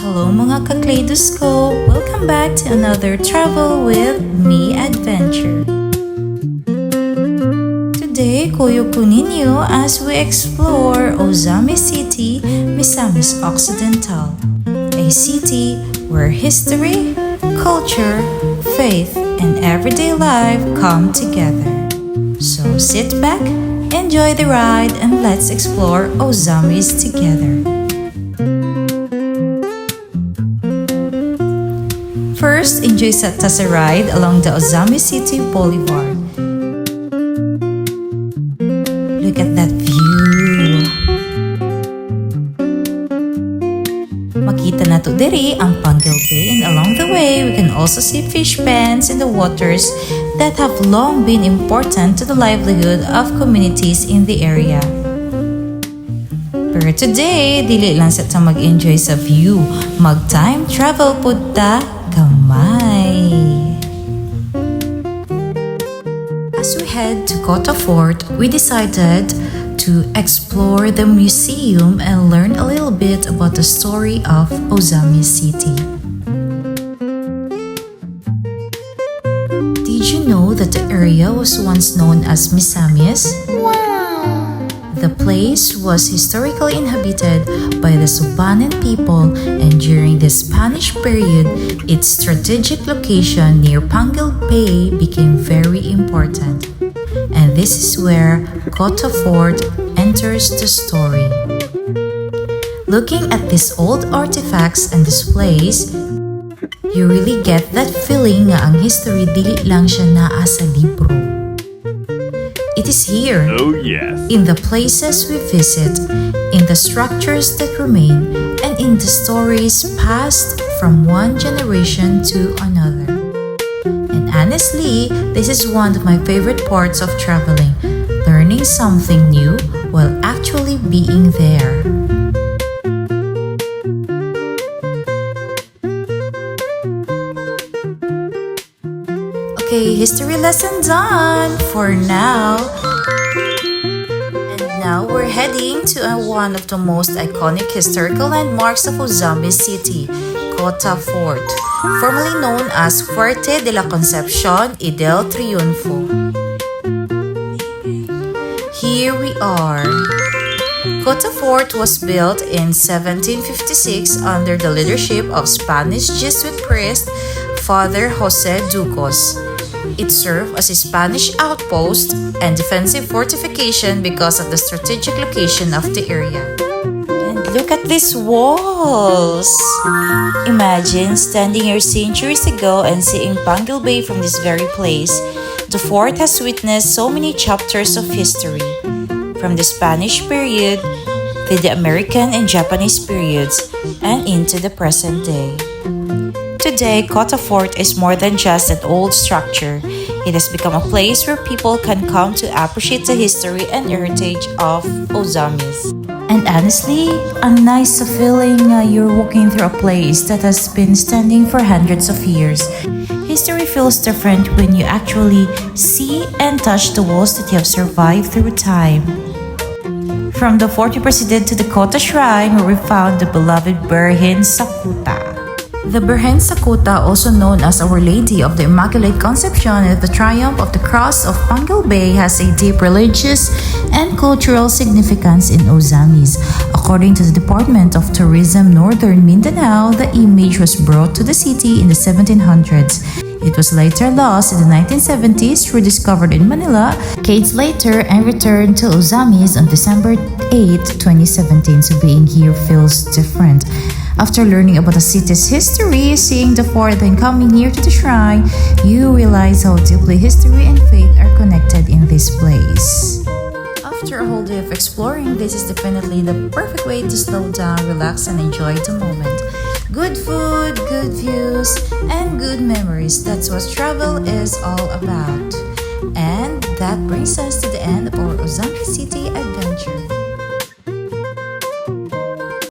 Hello mga ka-Claydoscope! Welcome back to another Travel with Me adventure. Today, kuyog ko ninyo as we explore Ozamiz City, Misamis Occidental, a city where history, culture, faith, and everyday life come together. So sit back, enjoy the ride, and let's explore Ozamiz together. First, enjoy sa ride along the Ozamiz City Boulevard. Look at that view! Makita nato diri ang Panguil Bay, and along the way, we can also see fish pens in the waters that have long been important to the livelihood of communities in the area. Pero today, dili lang sa ta mag-enjoy sa view, mag-time travel pud ta gamay. As we head to Cotta Fort, we decided to explore the museum and learn a little bit about the story of Ozamiz City. Did you know that the area was once known as Misamis? The place was historically inhabited by the Subanen people, and during the Spanish period, its strategic location near Panguil Bay became very important. And this is where Cotta Fort enters the story. Looking at these old artifacts and displays, you really get that feeling nga ang history dili lang siya naa sa libro. It is here, in the places we visit, in the structures that remain, and in the stories passed from one generation to another. And honestly, this is one of my favorite parts of traveling, learning something new while actually being there. Okay, history lesson done for now. And now we're heading to one of the most iconic historical landmarks of Ozamiz City, Cotta Fort, formerly known as Fuerte de la Concepcion y del Triunfo. Here we are. Cotta Fort was built in 1756 under the leadership of Spanish Jesuit priest Father Jose Ducos. It served as a Spanish outpost and defensive fortification because of the strategic location of the area. And look at these walls! Imagine standing here centuries ago and seeing Panguil Bay from this very place. The fort has witnessed so many chapters of history, from the Spanish period to the American and Japanese periods, and into the present day. Today, Cotta Fort is more than just an old structure. It has become a place where people can come to appreciate the history and heritage of Ozamiz. And honestly, a nice feeling you're walking through a place that has been standing for hundreds of years. History feels different when you actually see and touch the walls that you have survived through time. From the fort we proceeded to the Cotta Shrine, where we found the beloved Birhen sa Cotta. The Birhen sa Cotta, also known as Our Lady of the Immaculate Conception and the Triumph of the Cross of Panguil Bay, has a deep religious and cultural significance in Ozamiz. According to the Department of Tourism Northern Mindanao, the image was brought to the city in the 1700s. It was later lost in the 1970s, rediscovered in Manila decades later, and returned to Ozamiz on December 8, 2017. So being here feels different. After learning about the city's history, seeing the fort, then coming here to the shrine, you realize how deeply history and faith are connected in this place. After a whole day of exploring, this is definitely the perfect way to slow down, relax, and enjoy the moment. Good food, good views, and good memories. That's what travel is all about. And that brings us to the end of our Ozamiz City adventure.